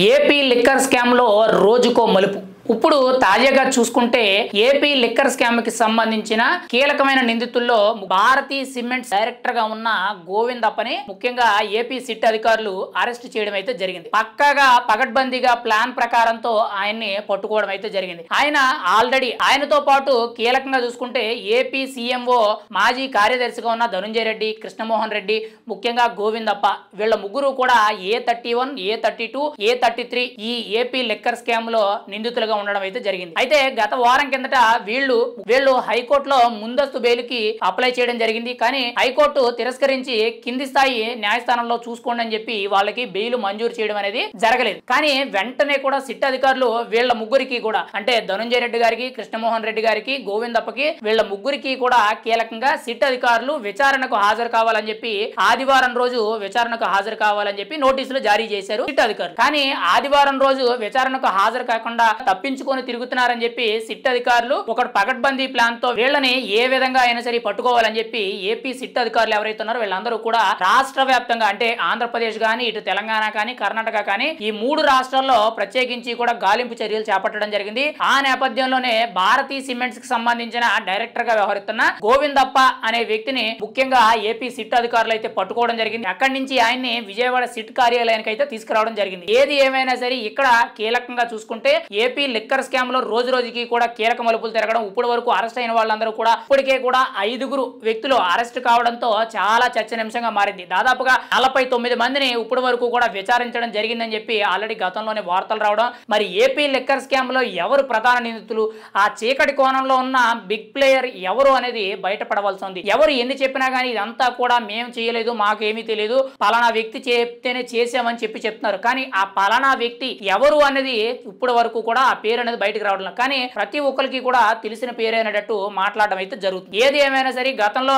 AP liquor స్కామ్లో రోజుకో మలుపు. ఇప్పుడు తాజాగా చూసుకుంటే ఏపీ లిక్కర్ స్కామ్ కి సంబంధించిన కీలకమైన నిందితుల్లో భారతీ సిమెంట్స్ డైరెక్టర్ గా ఉన్న గోవిందప్పని ముఖ్యంగా ఏపీ సిట్ అధికారులు అరెస్ట్ చేయడం అయితే జరిగింది. పక్కాగా పగడ్బందీగా ప్లాన్ ప్రకారంతో ఆయన్ని పట్టుకోవడం అయితే జరిగింది. ఆయన ఆల్రెడీ ఆయనతో పాటు కీలకంగా చూసుకుంటే ఏపీ సీఎంఓ మాజీ కార్యదర్శిగా ఉన్న ధనుంజయ రెడ్డి, కృష్ణమోహన్ రెడ్డి, ముఖ్యంగా గోవిందప్ప వీళ్ళ ముగ్గురు కూడా A31, A32, A33 ఈ ఏపీ లిక్కర్ స్కామ్ లో నిందితులుగా ఉండడం అయితే జరిగింది. అయితే గత వారం కిందట వీళ్ళు హైకోర్టులో ముందస్తు బెయిల్కి అప్లై చేయడం జరిగింది. కానీ హైకోర్టు తిరస్కరించి కింది స్థాయి న్యాయస్థానంలో చూసుకోండి అని చెప్పి వాళ్ళకి బెయిల్ మంజూరు చేయడం అనేది జరగలేదు. కానీ వెంటనే కూడా సిట్ అధికారులు వీళ్ళ ముగ్గురికి కూడా అంటే ధనుంజయ రెడ్డి గారికి, కృష్ణమోహన్ రెడ్డి గారికి, గోవిందప్పకి వీళ్ళ ముగ్గురికి కూడా కీలకంగా సిట్ అధికారులు విచారణకు హాజరు కావాలని చెప్పి ఆదివారం రోజు విచారణకు హాజరు కావాలని చెప్పి నోటీసులు జారీ చేశారు సిట్ అధికారులు. కానీ ఆదివారం రోజు విచారణకు హాజరు కాకుండా తప్పించుకొని తిరుగుతున్నారని చెప్పి సిట్ అధికారులు ఒక పగడ్బందీ ప్లాన్ తో వీళ్ళని ఏ విధంగా అయినా సరే పట్టుకోవాలని చెప్పి ఏపీ సిట్ అధికారులు ఎవరైతే ఉన్నారో వీళ్ళందరూ కూడా రాష్ట్ర వ్యాప్తంగా అంటే ఆంధ్రప్రదేశ్ కానీ, ఇటు తెలంగాణ కానీ, కర్ణాటక కానీ ఈ మూడు రాష్ట్రాల్లో ప్రత్యేకించి కూడా గాలింపు చర్యలు చేపట్టడం జరిగింది. ఆ నేపథ్యంలోనే భారతీ సిమెంట్స్ కి సంబంధించిన డైరెక్టర్ గా వ్యవహరిస్తున్న గోవిందప్ప అనే వ్యక్తిని ముఖ్యంగా ఏపీ సిట్ అధికారులు అయితే పట్టుకోవడం జరిగింది. అక్కడి నుంచి ఆయన్ని విజయవాడ సిట్ కార్యాలయానికి అయితే తీసుకురావడం జరిగింది. ఏది ఏమైనా సరే ఇక్కడ కీలకంగా చూసుకుంటే ఏపీ లిక్కర్ స్కామ్ లో రోజు రోజుకి కూడా కీలక మలుపులు తిరగడం, ఇప్పటి వరకు అరెస్ట్ అయిన వాళ్ళందరూ కూడా ఇప్పటికే కూడా 5 వ్యక్తులు అరెస్ట్ కావడంతో చాలా చర్చనీయాంశంగా మారింది. దాదాపుగా 49 మందిని ఇప్పటి వరకు కూడా విచారించడం జరిగిందని చెప్పి ఆల్రెడీ గతంలోనే వార్తలు రావడం. మరి ఏపీ లిక్కర్ స్కామ్ లో ఎవరు ప్రధాన నిందితులు, ఆ చీకటి కోణంలో ఉన్న బిగ్ ప్లేయర్ ఎవరు అనేది బయటపడవలసి ఉంది. ఎవరు ఎన్ని చెప్పినా కానీ ఇదంతా కూడా మేము చేయలేదు, మాకేమీ తెలియదు, పలానా వ్యక్తి చెప్తేనే చేసామని చెప్పి చెప్తున్నారు. కానీ ఆ పలానా వ్యక్తి ఎవరు అనేది ఇప్పటి వరకు కూడా ఆ పేరు అనేది బయటకు రావడం. కానీ ప్రతి ఒక్కరికి కూడా తెలిసిన పేరైనట్టు మాట్లాడడం అయితే జరుగుతుంది. ఏది ఏమైనా సరే గతంలో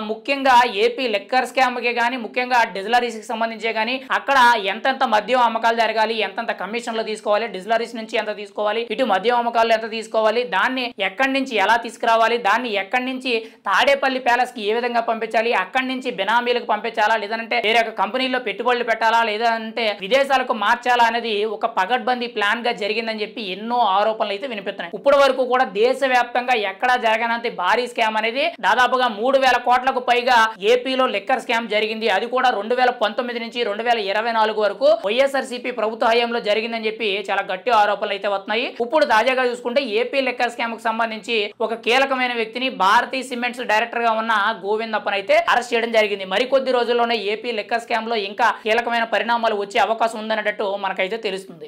ముఖ్యంగా ఏపీ లిక్కర్ స్కామ్ కి కానీ, ముఖ్యంగా డిజిలరీస్ కి సంబంధించే కానీ అక్కడ ఎంతెంత మద్యం అమ్మకాలు జరగాలి, ఎంతెంత కమిషన్లు తీసుకోవాలి, డిజిలరీస్ నుంచి ఎంత తీసుకోవాలి, ఇటు మద్యం అమ్మకాలు ఎంత తీసుకోవాలి, దాన్ని ఎక్కడి నుంచి ఎలా తీసుకురావాలి, దాన్ని ఎక్కడి నుంచి తాడేపల్లి ప్యాలెస్ కి ఏ విధంగా పంపించాలి, అక్కడి నుంచి బినామీలకు పంపించాలా, లేదంటే వేరే కంపెనీల్లో పెట్టుబడులు పెట్టాలా, లేదంటే విదేశాలకు మార్చాలా అనేది ఒక పగడ్బందీ ప్లాన్ గా జరిగిందని చెప్పి ఎన్నో ఆరోపణలు అయితే వినిపిస్తున్నాయి. ఇప్పటి వరకు కూడా దేశవ్యాప్తంగా ఎక్కడా జరగనంత భారీ స్కామ్ అనేది దాదాపుగా 3,000 కోట్లకు పైగా ఏపీలో లిక్కర్ స్కామ్ జరిగింది. అది కూడా 2019 నుంచి 2024 వరకు వైఎస్ఆర్సీపీ ప్రభుత్వ హయాంలో జరిగిందని చెప్పి చాలా గట్టి ఆరోపణలు అయితే వస్తున్నాయి. ఇప్పుడు తాజాగా చూసుకుంటే ఏపీ లిక్కర్ స్కామ్ కు సంబంధించి ఒక కీలకమైన వ్యక్తిని భారతీ సిమెంట్స్ డైరెక్టర్ గా ఉన్న గోవిందప్పని అయితే అరెస్ట్ చేయడం జరిగింది. మరికొద్ది రోజుల్లోనే ఏపీ లిక్కర్ స్కామ్ లో ఇంకా కీలకమైన పరిణామాలు వచ్చే అవకాశం ఉందన్నట్టు మనకైతే తెలుస్తుంది.